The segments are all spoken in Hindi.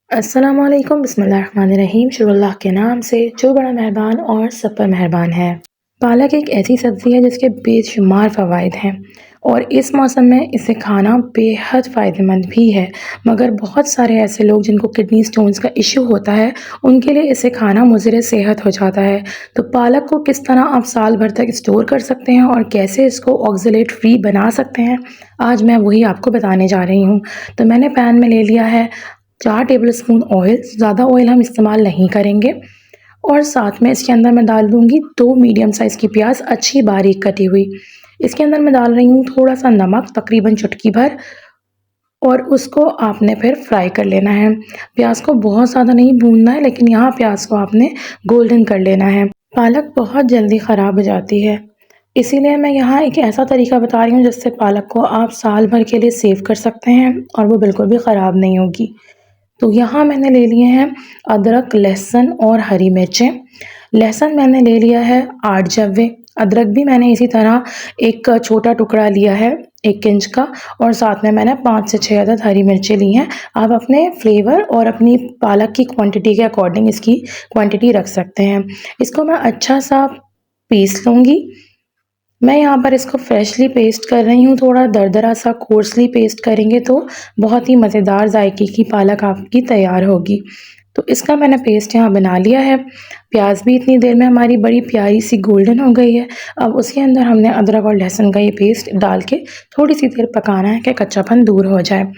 अस्सलामुअलैकुम बिस्मिल्लाहिर्रहमानिर्रहीम। शुरू अल्लाह के नाम से जो बड़ा मेहरबान और सब पर मेहरबान है। पालक एक ऐसी सब्ज़ी है जिसके बेशुमार फ़वाइद हैं और इस मौसम में इसे खाना बेहद फ़ायदेमंद भी है। मगर बहुत सारे ऐसे लोग जिनको किडनी स्टोन्स का इश्यू होता है, उनके लिए इसे खाना मुज़िर सेहत हो जाता है। तो पालक को किस तरह आप साल भर तक स्टोर कर सकते हैं और कैसे इसको ऑक्ज़लेट फ्री बना सकते हैं, आज मैं वही आपको बताने जा रही हूँ। तो मैंने पैन में ले लिया है 4 टेबलस्पून ऑयल, ज़्यादा ऑयल हम इस्तेमाल नहीं करेंगे और साथ में इसके अंदर मैं डाल दूँगी 2 मीडियम साइज़ की प्याज़ अच्छी बारीक कटी हुई। इसके अंदर मैं डाल रही हूँ थोड़ा-सा नमक तकरीबन चुटकी भर और उसको आपने फिर फ्राई कर लेना है। प्याज़ को बहुत ज़्यादा नहीं भूनना है लेकिन यहाँ प्याज़ को आपने गोल्डन कर लेना है। पालक बहुत जल्दी ख़राब हो जाती है, इसीलिए मैं यहाँ एक ऐसा तरीका बता रही हूँ जिससे पालक को आप साल भर के लिए सेव कर सकते हैं और वो बिल्कुल भी ख़राब नहीं होगी। तो यहाँ मैंने ले लिए हैं अदरक, लहसुन और हरी मिर्चें। लहसुन मैंने ले लिया है 8 जव्वे, अदरक भी मैंने इसी तरह एक छोटा टुकड़ा लिया है 1 इंच का और साथ में मैंने 5 से 6 अदद हरी मिर्चें ली हैं। आप अपने फ्लेवर और अपनी पालक की क्वांटिटी के अकॉर्डिंग इसकी क्वांटिटी रख सकते हैं। इसको मैं अच्छा-सा पीस लूँगी। मैं यहाँ पर इसको फ्रेशली पेस्ट कर रही हूँ, थोड़ा दरदरा सा कोर्सली पेस्ट करेंगे तो बहुत ही मज़ेदार जायके की पालक आपकी तैयार होगी। तो इसका मैंने पेस्ट यहाँ बना लिया है। प्याज़ भी इतनी देर में हमारी बड़ी प्यारी सी गोल्डन हो गई है। अब उसके अंदर हमने अदरक और लहसुन का ये पेस्ट डाल के थोड़ी-सी देर पकाना है कि कच्चापन दूर हो जाए।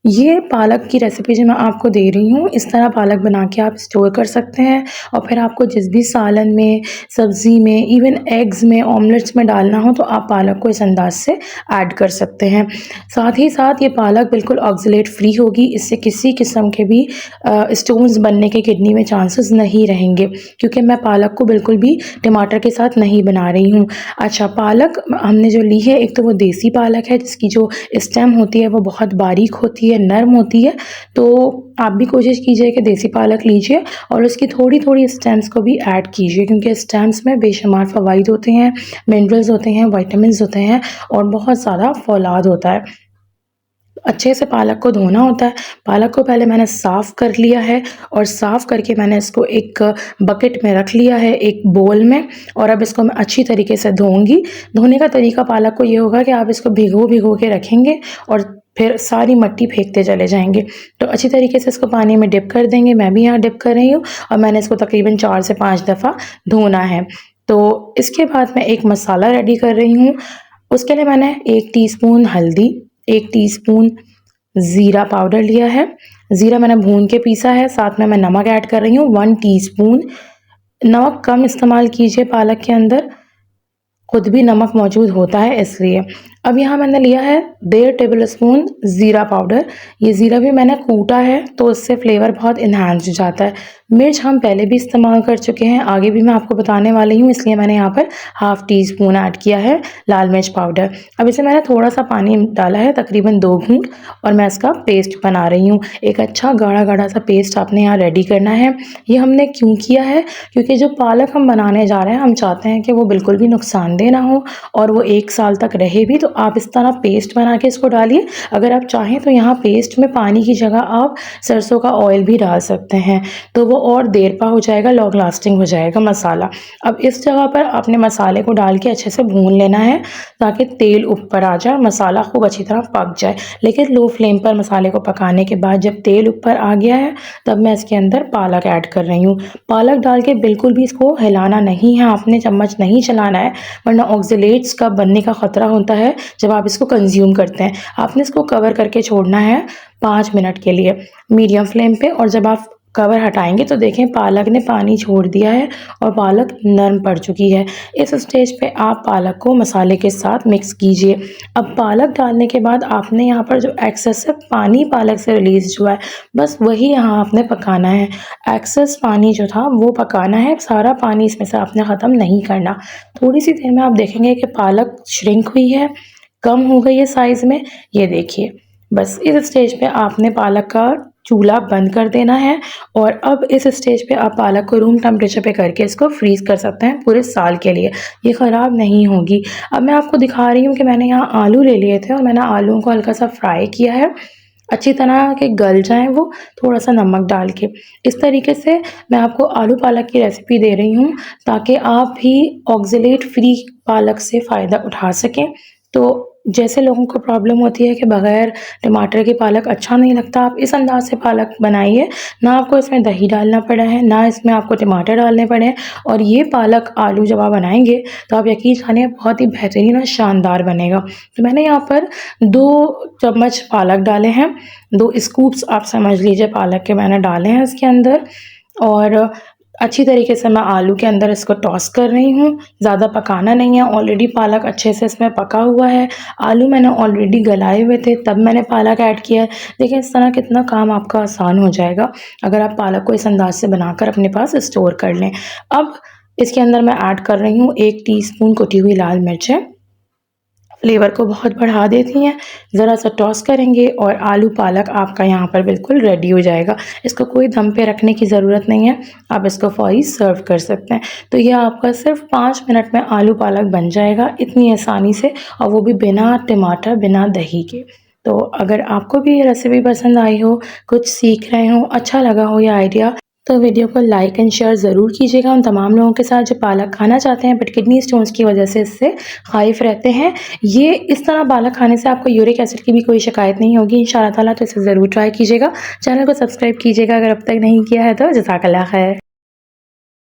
ये पालक की रेसिपी जो मैं आपको दे रही हूँ, इस तरह पालक बना के आप स्टोर कर सकते हैं और फिर आपको जिस भी सालन में, सब्ज़ी में, इवन एग्स में, ऑमलेट्स में डालना हो तो आप पालक को इस अंदाज़ से ऐड कर सकते हैं। साथ ही साथ ये पालक बिल्कुल ऑक्ज़लेट फ्री होगी, इससे किसी किस्म के भी स्टोन्स बनने के किडनी में चांसेस नहीं रहेंगे क्योंकि मैं पालक को बिल्कुल भी टमाटर के साथ नहीं बना रही हूँ। अच्छा, पालक हमने जो ली है, एक तो वो देसी पालक है जिसकी जो स्टेम होती है वो बहुत बारीक होती है, नर्म होती है, तो आप भी कोशिश कीजिए कि देसी पालक लीजिए और उसकी थोड़ी-थोड़ी स्टेम्स को भी ऐड कीजिए क्योंकि स्टेम्स में बेशुमार फ़वाइद होते हैं, मिनरल्स होते हैं, विटामिन्स होते हैं और बहुत ज़्यादा फ़ौलाद होता है। अच्छे से पालक को धोना होता है। पालक को पहले मैंने साफ़ कर लिया है और साफ़ करके मैंने इसको एक बकेट में रख लिया है, एक बोल में, और अब इसको मैं अच्छी तरीके से धोऊँगी। धोने का तरीका पालक को ये होगा कि आप इसको भिगो-भिगो के रखेंगे और फिर सारी मिट्टी फेंकते चले जाएँगे। तो अच्छी तरीके से इसको पानी में डिप कर देंगे, मैं भी यहाँ डिप कर रही हूँ और मैंने इसको तकरीबन 4 से 5 दफ़ा धोना है। तो इसके बाद मैं एक मसाला रेडी कर रही हूँ। उसके लिए मैंने 1 टीस्पून हल्दी, 1 टीस्पून ज़ीरा पाउडर लिया है। ज़ीरा मैंने भून के पीसा है, साथ में मैं नमक ऐड कर रही हूँ 1 टीस्पून। नमक कम इस्तेमाल कीजिए पालक के अंदर, खुद भी नमक मौजूद होता है इसलिए। अब यहाँ मैंने लिया है 1.5 टेबलस्पून ज़ीरा पाउडर। ये ज़ीरा भी मैंने कूटा है तो इससे फ्लेवर बहुत एनहांस हो जाता है। मिर्च हम पहले भी इस्तेमाल कर चुके हैं, आगे भी मैं आपको बताने वाली हूँ, इसलिए मैंने यहाँ पर हाफ़ टीस्पून ऐड किया है लाल मिर्च पाउडर। अब इसे मैंने थोड़ा-सा पानी डाला है, तकरीबन 2 घूँट, और मैं इसका पेस्ट बना रही हूँ। एक अच्छा गाढ़ा-गाढ़ा सा पेस्ट आपने यहाँ रेडी करना है। ये हमने क्यों किया है? क्योंकि जो पालक हम बनाने जा रहे हैं, हम चाहते हैं कि वो बिल्कुल भी नुकसानदेह ना हो और वो 1 साल तक रहे भी, तो आप इस तरह पेस्ट बना के इसको डालिए। अगर आप चाहें तो यहाँ पेस्ट में पानी की जगह आप सरसों का ऑयल भी डाल सकते हैं, तो वो और देरपा हो जाएगा, लॉन्ग लास्टिंग हो जाएगा मसाला। अब इस जगह पर आपने मसाले को डाल के अच्छे से भून लेना है ताकि तेल ऊपर आ जाए, मसाला खूब अच्छी तरह पक जाए। लेकिन लो फ्लेम पर मसाले को पकाने के बाद जब तेल ऊपर आ गया है, तब मैं इसके अंदर पालक ऐड कर रही हूँ। पालक डाल के बिल्कुल भी इसको हिलाना नहीं है, आपने चम्मच नहीं चलाना है, वरना ऑक्ज़लेट्स का बनने का ख़तरा होता है जब आप इसको कंज़्यूम करते हैं। आपने इसको कवर करके छोड़ना है 5 मिनट के लिए मीडियम फ्लेम पे, और जब आप कवर हटाएँगे तो देखें पालक ने पानी छोड़ दिया है और पालक नरम पड़ चुकी है। इस स्टेज पे आप पालक को मसाले के साथ मिक्स कीजिए। अब पालक डालने के बाद आपने यहाँ पर जो एक्सेसिव पानी पालक से रिलीज़ हुआ है, बस वही यहाँ आपने पकाना है। एक्सेस पानी जो था वो पकाना है, सारा पानी इसमें से आपने ख़त्म नहीं करना। थोड़ी-सी देर में आप देखेंगे कि पालक श्रिंक हुई है, कम हो गई है साइज़ में, ये देखिए। बस इस स्टेज पे आपने पालक का चूल्हा बंद कर देना है और अब इस स्टेज पे आप पालक को रूम टेम्परेचर पे करके इसको फ्रीज़ कर सकते हैं पूरे साल के लिए, ये ख़राब नहीं होगी। अब मैं आपको दिखा रही हूँ कि मैंने यहाँ आलू ले लिए थे और मैंने आलूओं को हल्का सा फ्राई किया है। अच्छी तरह के गल जाएँ वो, थोड़ा-सा नमक डाल के। इस तरीके से मैं आपको आलू पालक की रेसिपी दे रही हूँ ताकि आप भी ऑक्ज़ेलेट फ्री पालक से फ़ायदा उठा सकें। तो जैसे लोगों को प्रॉब्लम होती है कि बग़ैर टमाटर के पालक अच्छा नहीं लगता, आप इस अंदाज़ से पालक बनाइए, ना आपको इसमें दही डालना पड़ा है, ना इसमें आपको टमाटर डालने पड़े हैं और ये पालक आलू जब आप बनाएँगे, तो आप यकीन जानिए बहुत ही बेहतरीन और शानदार बनेगा। तो मैंने यहाँ पर 2 चम्मच पालक डाले हैं, 2 स्कूप्स आप समझ लीजिए पालक के मैंने डाले हैं इसके अंदर और अच्छी तरीके से मैं आलू के अंदर इसको टॉस कर रही हूँ। ज़्यादा पकाना नहीं है, ऑलरेडी पालक अच्छे से इसमें पका हुआ है। आलू मैंने ऑलरेडी गलाए हुए थे, तब मैंने पालक ऐड किया है। देखिए इस तरह कितना काम आपका आसान हो जाएगा, अगर आप पालक को इस अंदाज़ से बनाकर अपने पास स्टोर कर लें। अब इसके अंदर मैं ऐड कर रही हूँ 1 टीस्पून कुटी हुई लाल मिर्चें। फ्लेवर को बहुत बढ़ा देती हैं। ज़रा-सा टॉस करेंगे और आलू पालक आपका यहाँ पर बिल्कुल रेडी हो जाएगा। इसको कोई दम पे रखने की ज़रूरत नहीं है, आप इसको फ़ौरी सर्व कर सकते हैं। तो ये आपका सिर्फ़ 5 मिनट में आलू पालक बन जाएगा इतनी आसानी से और वो भी बिना टमाटर, बिना दही के। तो अगर आपको भी ये रेसिपी पसंद आई हो, कुछ सीख रहे हों, अच्छा लगा हो ये आइडिया, तो वीडियो को लाइक एंड शेयर ज़रूर कीजिएगा उन तमाम लोगों के साथ जो पालक खाना चाहते हैं बट किडनी स्टोन्स की वजह से इससे ख़ाइफ़ रहते हैं। ये इस तरह पालक खाने से आपको यूरिक एसिड की भी कोई शिकायत नहीं होगी इंशाअल्लाह ताला, तो इसे ज़रूर ट्राई कीजिएगा। चैनल को सब्सक्राइब कीजिएगा अगर अब तक नहीं किया है तो। जज़ाकल्लाह खैर।